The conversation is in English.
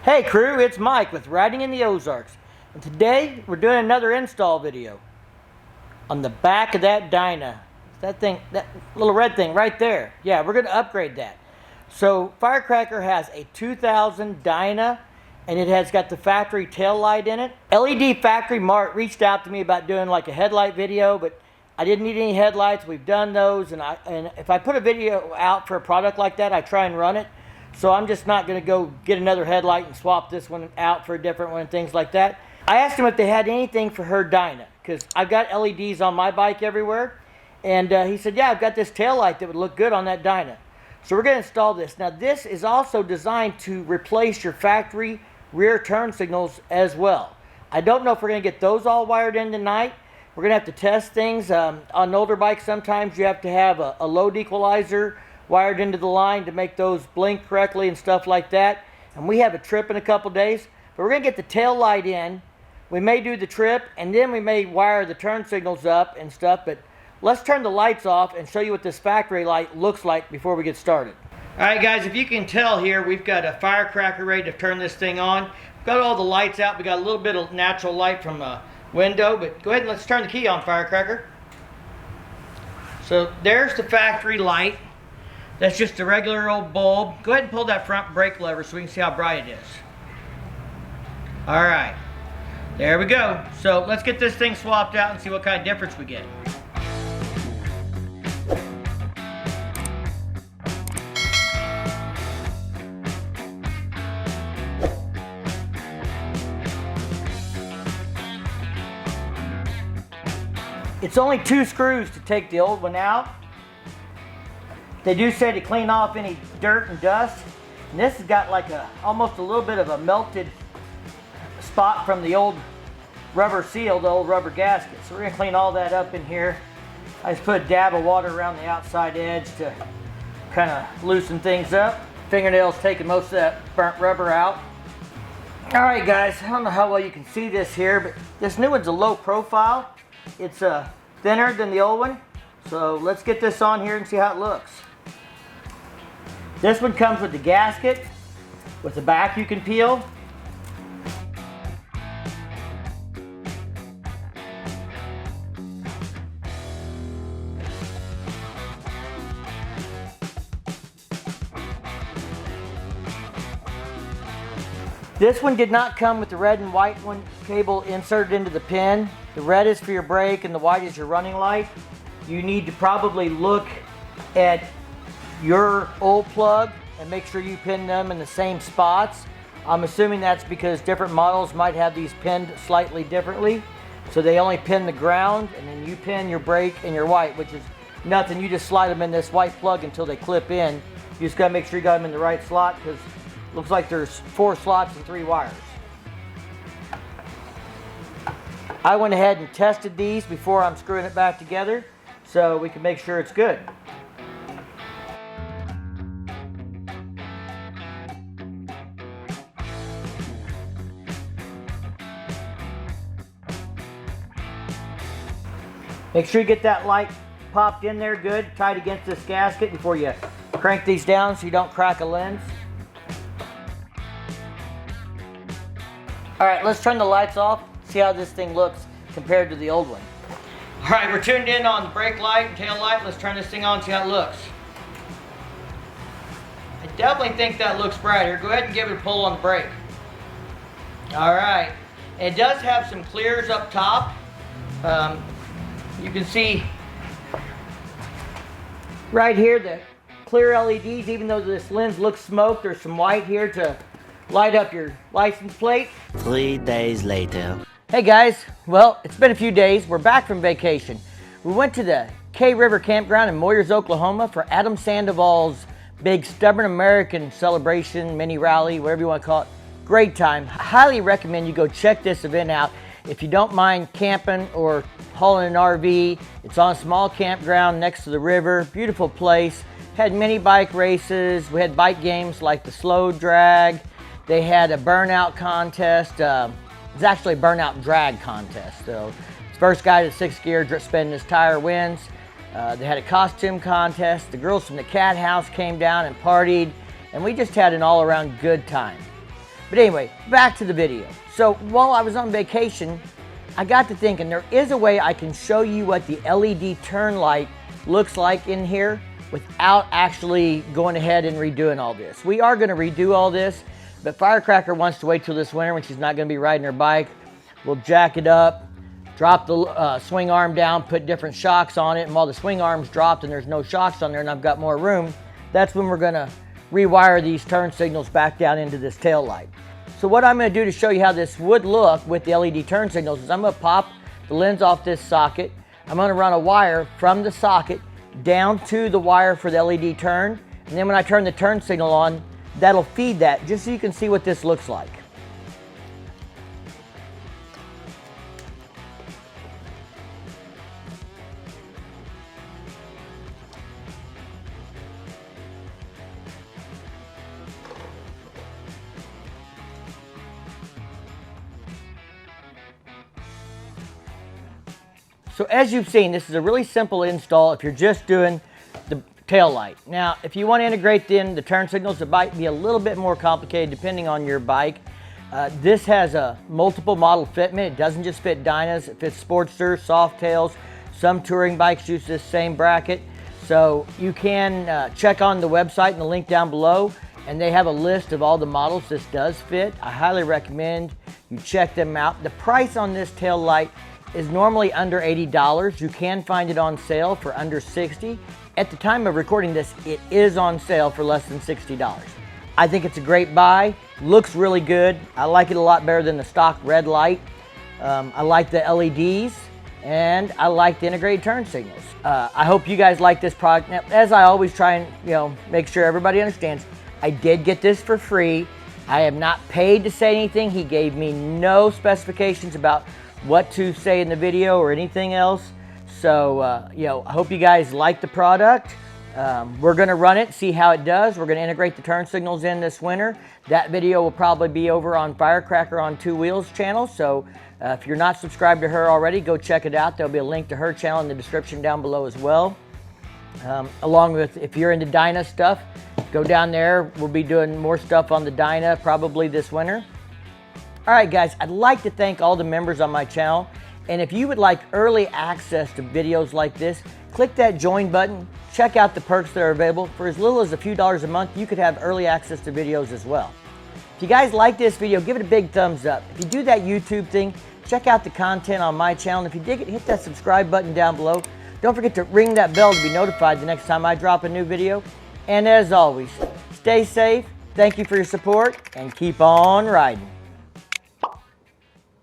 Hey crew, it's Mike with Riding in the Ozarks, and today we're doing another install video on the back of that Dyna. That thing, that little red thing right there. Yeah, we're going to upgrade that. So Firecracker has a 2000 Dyna, and it has got the factory tail light in it. LED Factory Mart reached out to me about doing like a headlight video, but I didn't need any headlights. We've done those, and if I put a video out for a product like that, I try and run it. So I'm just not going to go get another headlight and swap this one out for a different one and things like that. I asked him if they had anything for her Dyna, because I've got LEDs on my bike everywhere. And he said, yeah, I've got this tail light that would look good on that Dyna. So we're going to install this. Now this is also designed to replace your factory rear turn signals as well. I don't know if we're going to get those all wired in tonight. We're going to have to test things. On older bikes, sometimes you have to have a load equalizer wired into the line to make those blink correctly and stuff like that. And we have a trip in a couple days, but we're going to get the tail light in. We may do the trip, and then we may wire the turn signals up and stuff, but let's turn the lights off and show you what this factory light looks like before we get started. Alright guys, if you can tell here, we've got a firecracker ready to turn this thing on. We've got all the lights out. We got a little bit of natural light from the window, but go ahead and let's turn the key on, Firecracker. So there's the factory light. That's just a regular old bulb. Go ahead and pull that front brake lever so we can see how bright it is. Alright, there we go. So let's get this thing swapped out and see what kind of difference we get. It's only 2 screws to take the old one out. They do say to clean off any dirt and dust. And this has got like almost a little bit of a melted spot from the old rubber seal, the old rubber gasket. So we're going to clean all that up in here. I just put a dab of water around the outside edge to kind of loosen things up. Fingernails taking most of that burnt rubber out. Alright guys, I don't know how well you can see this here, but this new one's a low profile. It's thinner than the old one. So let's get this on here and see how it looks. This one comes with the gasket, with the back you can peel. This one did not come with the red and white one cable inserted into the pin. The red is for your brake and the white is your running light. You need to probably look at your old plug and make sure you pin them in the same spots. I'm assuming that's because different models might have these pinned slightly differently. So they only pin the ground, and then you pin your brake and your white, which is nothing. You just slide them in this white plug until they clip in. You just gotta make sure you got them in the right slot, because it looks like there's 4 slots and 3 wires. I went ahead and tested these before I'm screwing it back together, so we can make sure it's good. Make sure you get that light popped in there good, tight against this gasket before you crank these down so you don't crack a lens. Alright, let's turn the lights off, see how this thing looks compared to the old one. Alright, we're tuned in on the brake light and tail light. Let's turn this thing on and see how it looks. I definitely think that looks brighter. Go ahead and give it a pull on the brake. Alright, it does have some clears up top. You can see right here the clear LEDs. Even though this lens looks smoked, there's some white here to light up your license plate. 3 days later. Hey guys, well, it's been a few days. We're back from vacation. We went to the K River Campground in Moyers, Oklahoma for Adam Sandoval's big Stubborn American celebration, mini rally, whatever you want to call it. Great time. I highly recommend you go check this event out. If you don't mind camping or hauling an RV, it's on a small campground next to the river. Beautiful place. Had mini bike races. We had bike games like the slow drag. They had a burnout contest. It's actually a burnout drag contest. So first guy to 6th gear spinning his tire wins. They had a costume contest. The girls from the Cat House came down and partied, and we just had an all-around good time. But anyway, back to the video. So while I was on vacation, I got to thinking there is a way I can show you what the LED turn light looks like in here without actually going ahead and redoing all this. We are going to redo all this, but Firecracker wants to wait till this winter when she's not going to be riding her bike. We'll jack it up, drop the swing arm down, put different shocks on it, and while the swing arm's dropped and there's no shocks on there and I've got more room, that's when we're going to rewire these turn signals back down into this tail light. So what I'm going to do to show you how this would look with the LED turn signals is I'm going to pop the lens off this socket. I'm going to run a wire from the socket down to the wire for the LED turn, and then when I turn the turn signal on, that'll feed that, just so you can see what this looks like. So as you've seen, this is a really simple install if you're just doing the tail light. Now, if you want to integrate in the turn signals, it might be a little bit more complicated depending on your bike. This has a multiple model fitment. It doesn't just fit Dynas, it fits Sportsters, Softails. Some touring bikes use this same bracket. So you can check on the website and the link down below, and they have a list of all the models this does fit. I highly recommend you check them out. The price on this tail light is normally under $80. You can find it on sale for under $60. At the time of recording this, it is on sale for less than $60. I think it's a great buy. Looks really good. I like it a lot better than the stock red light. I like the LEDs, and I like the integrated turn signals. I hope you guys like this product. Now, as I always try and make sure everybody understands, I did get this for free. I am not paid to say anything. He gave me no specifications about what to say in the video or anything else. So, I hope you guys like the product. We're going to run it, see how it does. We're going to integrate the turn signals in this winter. That video will probably be over on Firecracker on Two Wheels channel. So, if you're not subscribed to her already, go check it out. There'll be a link to her channel in the description down below as well. Along with, if you're into Dyna stuff, go down there. We'll be doing more stuff on the Dyna probably this winter. All right, guys, I'd like to thank all the members on my channel. And if you would like early access to videos like this, click that join button. Check out the perks that are available. For as little as a few dollars a month, you could have early access to videos as well. If you guys like this video, give it a big thumbs up. If you do that YouTube thing, check out the content on my channel. And if you dig it, hit that subscribe button down below. Don't forget to ring that bell to be notified the next time I drop a new video. And as always, stay safe, thank you for your support, and keep on riding.